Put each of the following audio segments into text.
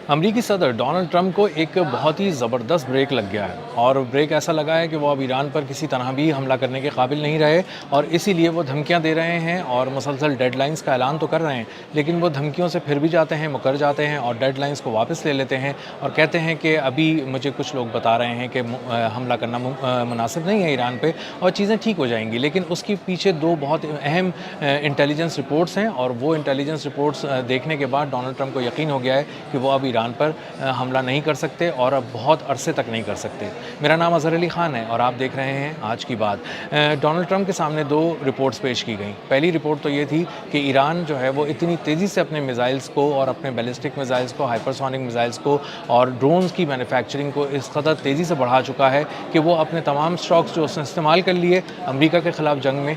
امریکی صدر Donald Trump کو ایک بہت ہی زبردست بریک لگ گیا ہے، اور بریک ایسا لگا ہے کہ وہ اب ایران پر کسی طرح بھی حملہ کرنے کے قابل نہیں رہے، اور اسی لیے وہ دھمکیاں دے رہے ہیں اور مسلسل ڈیڈ لائنز کا اعلان تو کر رہے ہیں، لیکن وہ دھمکیوں سے پھر بھی جاتے ہیں، مکر جاتے ہیں اور ڈیڈ لائنز کو واپس لے لیتے ہیں اور کہتے ہیں کہ ابھی مجھے کچھ لوگ بتا رہے ہیں کہ حملہ کرنا مناسب نہیں ہے ایران پہ اور چیزیں ٹھیک ہو جائیں گی، لیکن اس کے پیچھے دو بہت اہم انٹیلیجنس رپورٹس ہیں، اور وہ انٹیلیجنس رپورٹس دیکھنے کے بعد ڈونلڈ ٹرمپ کو یقین ہو گیا ہے کہ وہ اب ایران پر حملہ نہیں کر سکتے اور اب بہت عرصے تک نہیں کر سکتے۔ میرا نام اظہر علی خان ہے اور آپ دیکھ رہے ہیں آج کی بات۔ ڈونلڈ ٹرمپ کے سامنے دو رپورٹس پیش کی گئیں۔ پہلی رپورٹ تو یہ تھی کہ ایران جو ہے وہ اتنی تیزی سے اپنے میزائلز کو اور اپنے بیلسٹک میزائلز کو، ہائپرسونک میزائلز کو اور ڈرونز کی مینوفیکچرنگ کو اس قدر تیزی سے بڑھا چکا ہے کہ وہ اپنے تمام اسٹاکس جو اس نے استعمال کر لیے امریکہ کے خلاف جنگ میں،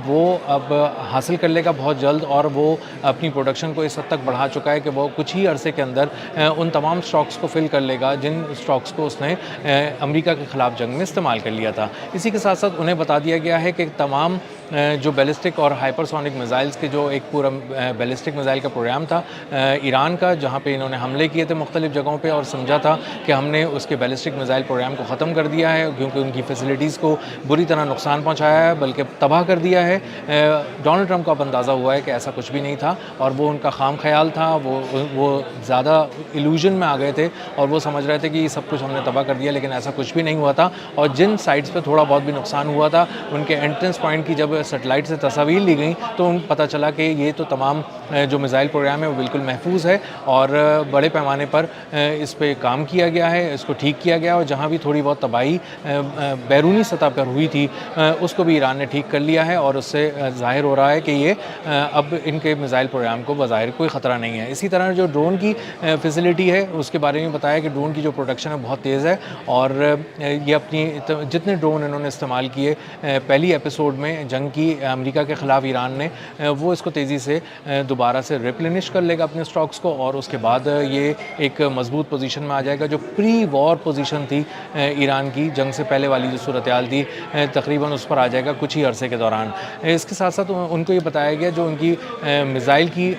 وہ اب حاصل کر لے گا بہت جلد، اور وہ اپنی پروڈکشن کو اس حد تک بڑھا چکا ہے کہ وہ کچھ ہی عرصے کے اندر ان تمام اسٹاکس کو فل کر لے گا جن اسٹاکس کو اس نے امریکہ کے خلاف جنگ میں استعمال کر لیا تھا۔ اسی کے ساتھ ساتھ انہیں بتا دیا گیا ہے کہ تمام جو بیلسٹک اور ہائپرسونک میزائلز کے جو ایک پورا بیلسٹک میزائل کا پروگرام تھا ایران کا، جہاں پہ انہوں نے حملے کیے تھے مختلف جگہوں پہ اور سمجھا تھا کہ ہم نے اس کے بیلسٹک میزائل پروگرام کو ختم کر دیا ہے کیونکہ ان کی فیسلٹیز کو بری طرح نقصان پہنچایا ہے بلکہ تباہ کر دیا ہے، ڈونلڈ ٹرمپ کو اب اندازہ ہوا ہے کہ ایسا کچھ بھی نہیں تھا اور وہ ان کا خام خیال تھا، وہ زیادہ ایلوژن میں آ گئے تھے اور وہ سمجھ رہے تھے کہ یہ سب کچھ ہم نے تباہ کر دیا، لیکن ایسا کچھ بھی نہیں ہوا تھا، اور جن سائٹس پہ تھوڑا بہت بھی نقصان ہوا تھا ان کے انٹرنس پوائنٹ کی جب سیٹلائٹ سے تصاویر لی گئیں تو ان پتہ چلا کہ یہ تو تمام جو میزائل پروگرام ہے وہ بالکل محفوظ ہے اور بڑے پیمانے پر اس پہ کام کیا گیا ہے، اس کو ٹھیک کیا گیا، اور جہاں بھی تھوڑی بہت تباہی بیرونی سطح پر ہوئی تھی اس کو بھی ایران نے ٹھیک کر لیا ہے، اور اس سے ظاہر ہو رہا ہے کہ یہ اب ان کے میزائل پروگرام کو بظاہر کوئی خطرہ نہیں ہے۔ اسی طرح جو ڈرون کی فیسلٹی ہے اس کے بارے میں بتایا کہ ڈرون کی جو پروڈکشن ہے بہت تیز ہے، اور یہ اپنی جتنے ڈرون انہوں نے استعمال کیے پہلی ایپیسوڈ میں جنگ کی امریکہ کے خلاف ایران نے، وہ اس کو تیزی سے دوبارہ سے ریپلینش کر لے گا اپنے اسٹاکس کو، اور اس کے بعد یہ ایک مضبوط پوزیشن میں آ جائے گا۔ جو پری وار پوزیشن تھی ایران کی، جنگ سے پہلے والی جو صورتحال تھی، تقریباً اس پر آ جائے گا کچھ ہی عرصے کے دوران۔ اس کے ساتھ ساتھ ان کو یہ بتایا گیا جو ان کی میزائل کی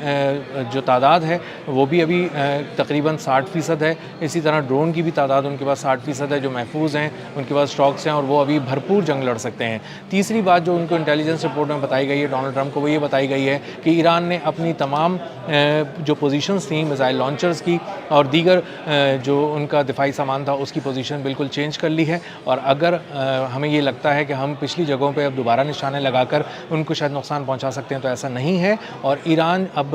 جو تعداد ہے وہ بھی ابھی تقریباً 60% ہے، اسی طرح ڈرون کی بھی تعداد ان کے پاس 60% ہے جو محفوظ ہیں، ان کے پاس اسٹاکس ہیں اور وہ ابھی بھرپور جنگ لڑ سکتے ہیں۔ تیسری بات جو ان کو انٹیلیجنس رپورٹ میں بتائی گئی ہے ڈونلڈ ٹرمپ کو، وہ یہ بتائی گئی ہے کہ ایران نے اپنی تمام جو پوزیشنز تھیں میزائل لانچرز کی اور دیگر جو ان کا دفاعی سامان تھا اس کی پوزیشن بالکل چینج کر لی ہے، اور اگر ہمیں یہ لگتا ہے کہ ہم پچھلی جگہوں پہ اب دوبارہ نشانے لگا کر ان کو شاید نقصان پہنچا سکتے ہیں تو ایسا نہیں ہے، اور ایران اب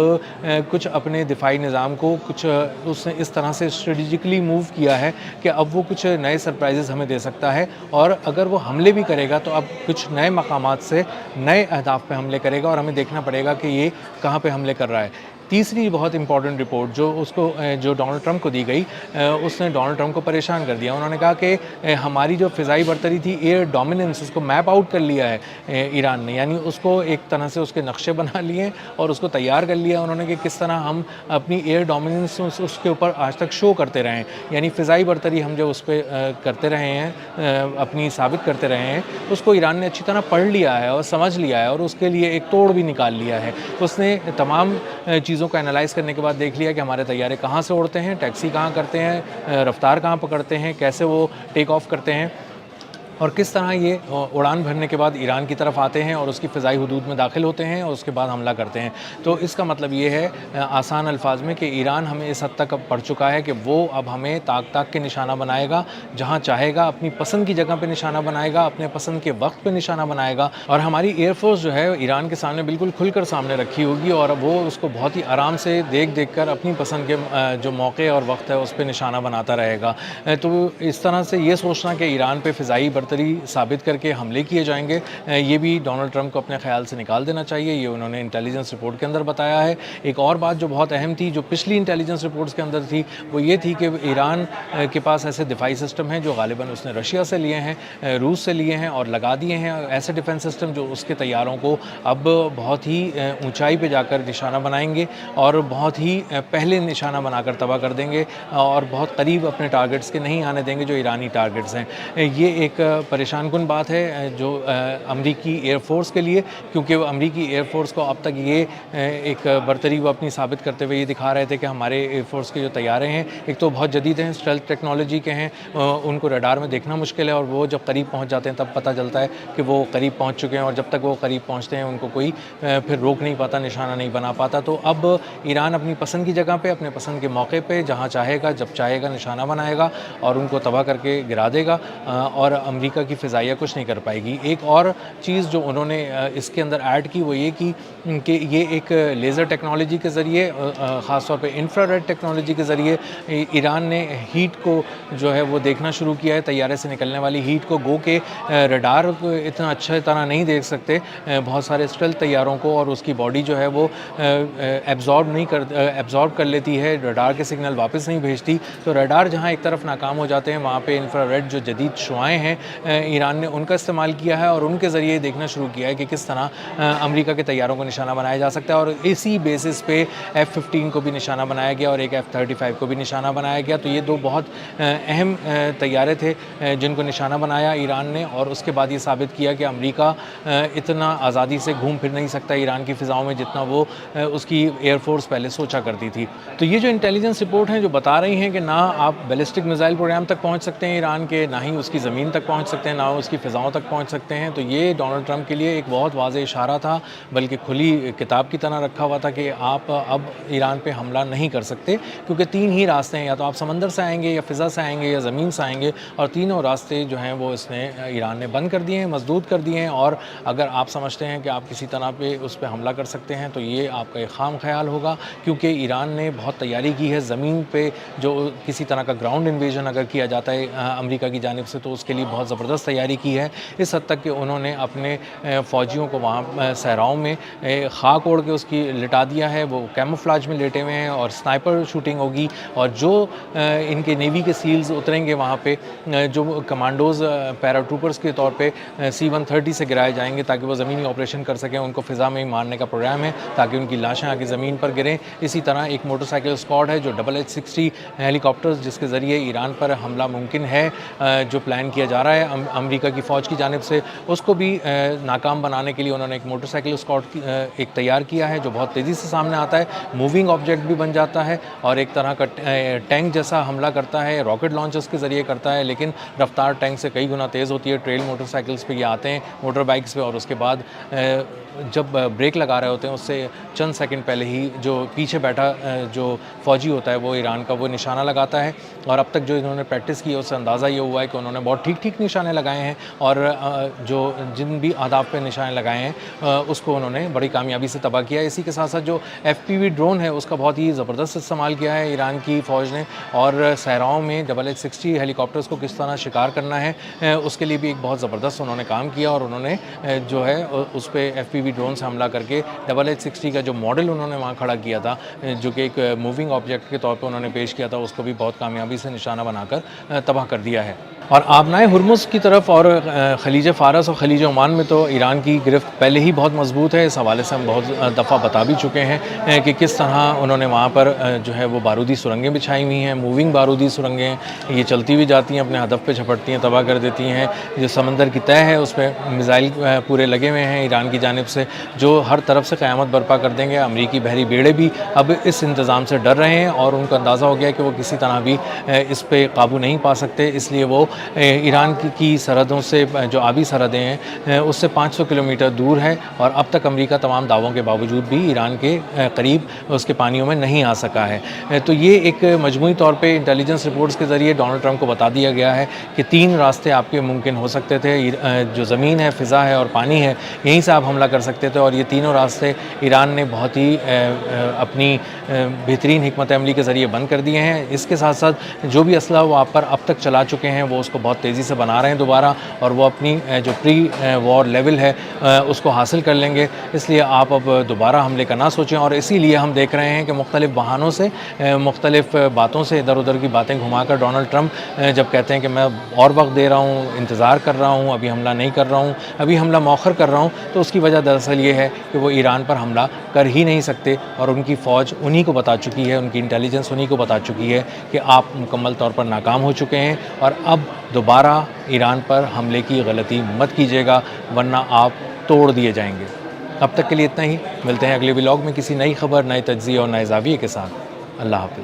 کچھ اپنے دفاعی نظام کو کچھ اس نے اس طرح سے اسٹریٹجکلی موو کیا ہے کہ اب وہ کچھ نئے سرپرائزز ہمیں دے سکتا ہے، اور اگر وہ حملے بھی کرے گا تو اب کچھ نئے مقامات سے نئے اہداف پہ حملے کرے گا، اور ہمیں دیکھنا پڑے گا کہ یہ کہاں پہ حملے کر رہا ہے۔ تیسری بہت امپورٹنٹ رپورٹ جو ڈونلڈ ٹرمپ کو دی گئی، اس نے ڈونلڈ ٹرمپ کو پریشان کر دیا۔ انہوں نے کہا کہ ہماری جو فضائی برتری تھی، ایئر ڈومیننس، اس کو میپ آؤٹ کر لیا ہے ایران نے، یعنی اس کو ایک طرح سے اس کے نقشے بنا لیے اور اس کو تیار کر لیا انہوں نے کہ کس طرح ہم اپنی ایئر ڈومیننس اس کے اوپر آج تک شو کرتے رہے ہیں، یعنی فضائی برتری ہم جو اس پہ کرتے رہے ہیں، اپنی ثابت کرتے رہے ہیں، اس کو ایران نے اچھی طرح پڑھ لیا ہے اور سمجھ لیا ہے اور اس کے لیے ایک توڑ بھی نکال لیا ہے۔ اس نے تمام چیزوں کو انالائز کرنے کے بعد دیکھ لیا کہ ہمارے طیارے کہاں سے اڑتے ہیں، ٹیکسی کہاں کرتے ہیں، رفتار کہاں پکڑتے ہیں، کیسے وہ ٹیک آف کرتے ہیں، اور کس طرح یہ اڑان بھرنے کے بعد ایران کی طرف آتے ہیں اور اس کی فضائی حدود میں داخل ہوتے ہیں اور اس کے بعد حملہ کرتے ہیں۔ تو اس کا مطلب یہ ہے آسان الفاظ میں کہ ایران ہمیں اس حد تک اب پڑ چکا ہے کہ وہ اب ہمیں تاک تاک کے نشانہ بنائے گا، جہاں چاہے گا اپنی پسند کی جگہ پہ نشانہ بنائے گا، اپنے پسند کے وقت پہ نشانہ بنائے گا، اور ہماری ایئر فورس جو ہے ایران کے سامنے بالکل کھل کر سامنے رکھی ہوگی، اور وہ اس کو بہت ہی آرام سے دیکھ کر اپنی پسند کے جو موقع اور وقت ہے اس پہ نشانہ بناتا رہے گا۔ تو اس طرح سے یہ سوچنا کہ ایران پہ فضائی برتری ثابت کر کے حملے کیے جائیں گے، یہ بھی ڈونلڈ ٹرمپ کو اپنے خیال سے نکال دینا چاہیے، یہ انہوں نے انٹیلیجنس رپورٹ کے اندر بتایا ہے۔ ایک اور بات جو بہت اہم تھی جو پچھلی انٹیلیجنس رپورٹس کے اندر تھی وہ یہ تھی کہ ایران کے پاس ایسے دفاعی سسٹم ہیں جو غالباً اس نے رشیا سے لیے ہیں، روس سے لیے ہیں اور لگا دیے ہیں، ایسے ڈیفنس سسٹم جو اس کے طیاروں کو اب بہت ہی اونچائی پہ جا کر نشانہ بنائیں گے اور بہت ہی پہلے نشانہ بنا کر تباہ کر دیں گے، اور بہت قریب اپنے ٹارگٹس کے نہیں آنے دیں گے جو ایرانی ٹارگٹس ہیں۔ یہ ایک پریشان کن بات ہے جو امریکی ایئر فورس کے لیے، کیونکہ وہ امریکی ایئر فورس کو اب تک یہ ایک برتری وہ اپنی ثابت کرتے ہوئے یہ دکھا رہے تھے کہ ہمارے ایئر فورس کے جو طیارے ہیں ایک تو بہت جدید ہیں، اسٹیلتھ ٹیکنالوجی کے ہیں، ان کو ریڈار میں دیکھنا مشکل ہے، اور وہ جب قریب پہنچ جاتے ہیں تب پتہ چلتا ہے کہ وہ قریب پہنچ چکے ہیں، اور جب تک وہ قریب پہنچتے ہیں ان کو کوئی پھر روک نہیں پاتا، نشانہ نہیں بنا پاتا۔ تو اب ایران اپنی پسند کی جگہ پہ، اپنے پسند کے موقع پہ، جہاں چاہے گا جب چاہے گا نشانہ بنائے گا اور ان کو تباہ کر کے گرا دے گا، اور امریکہ کی فضائیہ کچھ نہیں کر پائے گی۔ ایک اور چیز جو انہوں نے اس کے اندر ایڈ کی وہ یہ کی کہ یہ ایک لیزر ٹیکنالوجی کے ذریعے، خاص طور پہ انفرا ریڈ ٹیکنالوجی کے ذریعے ایران نے ہیٹ کو جو ہے وہ دیکھنا شروع کیا ہے، طیارے سے نکلنے والی ہیٹ کو، گو کہ ریڈار کو اتنا اچھا طرح نہیں دیکھ سکتے بہت سارے اسٹیلتھ طیاروں کو، اور اس کی باڈی جو ہے وہ ایبزارب کر لیتی ہے، ریڈار کے سگنل واپس نہیں بھیجتی۔ تو ریڈار جہاں ایک طرف ناکام ہو جاتے ہیں، وہاں پہ انفرا ریڈ جو جدید شعاعیں ہیں ایران نے ان کا استعمال کیا ہے، اور ان کے ذریعے دیکھنا شروع کیا ہے کہ کس طرح امریکہ کے طیاروں کو نشانہ بنایا جا سکتا ہے، اور اسی بیسس پہ F-15 کو بھی نشانہ بنایا گیا اور ایک F-35 کو بھی نشانہ بنایا گیا۔ تو یہ دو بہت اہم طیارے تھے جن کو نشانہ بنایا ایران نے، اور اس کے بعد یہ ثابت کیا کہ امریکہ اتنا آزادی سے گھوم پھر نہیں سکتا ایران کی فضاؤں میں جتنا وہ اس کی ایئر فورس پہلے سوچا کرتی تھی۔ تو یہ جو انٹیلیجنس رپورٹ ہیں جو بتا رہی ہیں کہ نہ آپ بیلسٹک میزائل پروگرام تک پہنچ سکتے ہیں ایران کے، نہ ہی اس کی زمین تک پہنچ سکتے ہیں، نہ اس کی فضاؤں تک پہنچ سکتے ہیں، تو یہ ڈونلڈ ٹرمپ کے لیے ایک بہت واضح اشارہ تھا، بلکہ کھلی کتاب کی طرح رکھا ہوا تھا کہ آپ اب ایران پہ حملہ نہیں کر سکتے، کیونکہ تین ہی راستے ہیں، یا تو آپ سمندر سے آئیں گے، یا فضا سے آئیں گے، یا زمین سے آئیں گے، اور تینوں راستے جو ہیں وہ ایران نے بند کر دیے ہیں، مسدود کر دیے ہیں، اور اگر آپ سمجھتے ہیں کہ آپ کسی طرح پہ اس پہ حملہ کر سکتے ہیں تو یہ آپ کا ایک خام خیال ہوگا، کیونکہ ایران نے بہت تیاری کی ہے زمین پہ، جو کسی طرح کا گراؤنڈ انویژن اگر کیا جاتا ہے امریکہ کی جانب سے تو اس کے لیے بہت زبردست تیاری کی ہے، اس حد تک کہ انہوں نے اپنے فوجیوں کو وہاں صحراؤں میں خاک اوڑھ کے اس کی لٹا دیا ہے، وہ کیموفلاج میں لیٹے ہوئے ہیں، اور سنائپر شوٹنگ ہوگی، اور جو ان کے نیوی کے سیلز اتریں گے وہاں پہ، جو کمانڈوز پیراٹروپرز کے طور پہ C-130 سے گرائے جائیں گے تاکہ وہ زمینی آپریشن کر سکیں، ان کو فضا میں ہی مارنے کا پروگرام ہے تاکہ ان کی لاشیں آ کے زمین پر گریں۔ اسی طرح ایک موٹر سائیکل اسکواڈ ہے جو H-60 ہیلی کاپٹرز جس کے ذریعے ایران پر حملہ ممکن ہے، جو پلان کیا جا رہا ہے امریکہ کی فوج کی جانب سے، اس کو بھی ناکام بنانے کے لیے انہوں نے ایک موٹر سائیکل اسکواڈ ایک تیار کیا ہے جو بہت تیزی سے سامنے آتا ہے، موونگ آبجیکٹ بھی بن جاتا ہے، اور ایک طرح کا ٹینک جیسا حملہ کرتا ہے، راکٹ لانچرز کے ذریعے کرتا ہے، لیکن رفتار ٹینک سے کئی گنا تیز ہوتی ہے۔ ٹریل موٹر سائیکلز پہ یہ آتے ہیں، موٹر بائکس پہ، اور اس کے بعد جب بریک لگا رہے ہوتے ہیں اس سے چند سیکنڈ پہلے ہی جو پیچھے بیٹھا جو فوجی ہوتا ہے وہ ایران کا وہ نشانہ لگاتا ہے، اور اب تک جو انہوں نے پریکٹس کی ہے اس سے اندازہ یہ ہوا ہے کہ انہوں نے بہت ٹھیک نشانے لگائے ہیں، اور جو جن بھی اہداف پہ نشانے لگائے ہیں اس کو انہوں نے بڑی کامیابی سے تباہ کیا ہے۔ اسی کے ساتھ ساتھ جو FPV ڈرون ہے اس کا بہت ہی زبردست استعمال کیا ہے ایران کی فوج نے، اور صحراؤں میں H-60 ہیلی کاپٹرز کو کس طرح شکار کرنا ہے اس کے لیے بھی ایک بہت زبردست انہوں نے کام کیا، اور انہوں نے جو ہے اس پہ FPV ڈرون سے حملہ کر کے H-60 کا جو ماڈل انہوں نے وہاں کھڑا کیا تھا جو کہ ایک موونگ آبجیکٹ کے طور پہ انہوں نے پیش کیا تھا، اس کو بھی بہت کامیابی سے نشانہ بنا کر تباہ کر دیا ہے۔ اور آبنائے ہرمز کی طرف اور خلیج فارس اور خلیج عمان میں تو ایران کی گرفت پہلے ہی بہت مضبوط ہے، اس حوالے سے ہم بہت دفعہ بتا بھی چکے ہیں کہ کس طرح انہوں نے وہاں پر جو ہے وہ بارودی سرنگیں بچھائی ہوئی ہیں، موونگ بارودی سرنگیں، یہ چلتی ہوئی جاتی ہیں، اپنے ہدف پہ جھپٹتی ہیں، تباہ کر دیتی ہیں۔ جو سمندر کی تہہ ہے اس پہ میزائل پورے لگے ہوئے ہیں ایران کی جانب سے جو ہر طرف سے قیامت برپا کر دیں گے۔ امریکی بحری بیڑے بھی اب اس انتظام سے ڈر رہے ہیں، اور ان کو اندازہ ہو گیا کہ وہ کسی طرح بھی اس پہ قابو نہیں پا سکتے، اس لیے وہ ایران کی سرحدوں سے جو آبی سرحدیں ہیں اس سے 500 کلومیٹر دور ہے، اور اب تک امریکہ تمام دعووں کے باوجود بھی ایران کے قریب اس کے پانیوں میں نہیں آ سکا ہے۔ تو یہ ایک مجموعی طور پہ انٹیلیجنس رپورٹس کے ذریعے ڈونلڈ ٹرمپ کو بتا دیا گیا ہے کہ 3 راستے آپ کے ممکن ہو سکتے تھے، جو زمین ہے، فضا ہے اور پانی ہے، یہیں سے آپ حملہ کر سکتے تھے، اور یہ تینوں راستے ایران نے بہت ہی اپنی بہترین حکمت عملی کے ذریعے بند کر دیے ہیں۔ اس کے ساتھ ساتھ جو بھی اسلحہ وہ آپ پر اب تک چلا چکے ہیں وہ اس کو بہت تیزی سے بنا رہے ہیں دوبارہ، اور وہ اپنی جو پری وار لیول ہے اس کو حاصل کر لیں گے، اس لیے آپ اب دوبارہ حملے کا نہ سوچیں۔ اور اسی لیے ہم دیکھ رہے ہیں کہ مختلف بہانوں سے، مختلف باتوں سے، ادھر ادھر کی باتیں گھما کر ڈونلڈ ٹرمپ جب کہتے ہیں کہ میں اور وقت دے رہا ہوں، انتظار کر رہا ہوں، ابھی حملہ نہیں کر رہا ہوں، ابھی حملہ مؤخر کر رہا ہوں، تو اس کی وجہ دراصل یہ ہے کہ وہ ایران پر حملہ کر ہی نہیں سکتے، اور ان کی فوج انہی کو بتا چکی ہے، ان کی انٹیلیجنس انہی کو بتا چکی ہے کہ آپ مکمل طور پر ناکام ہو چکے ہیں، اور اب دوبارہ ایران پر حملے کی غلطی مت کیجیے گا ورنہ آپ توڑ دیے جائیں گے۔ اب تک کے لیے اتنا ہی، ملتے ہیں اگلے ولاگ میں کسی نئی خبر، نئے تجزیے اور نئے زاویے کے ساتھ۔ اللہ حافظ۔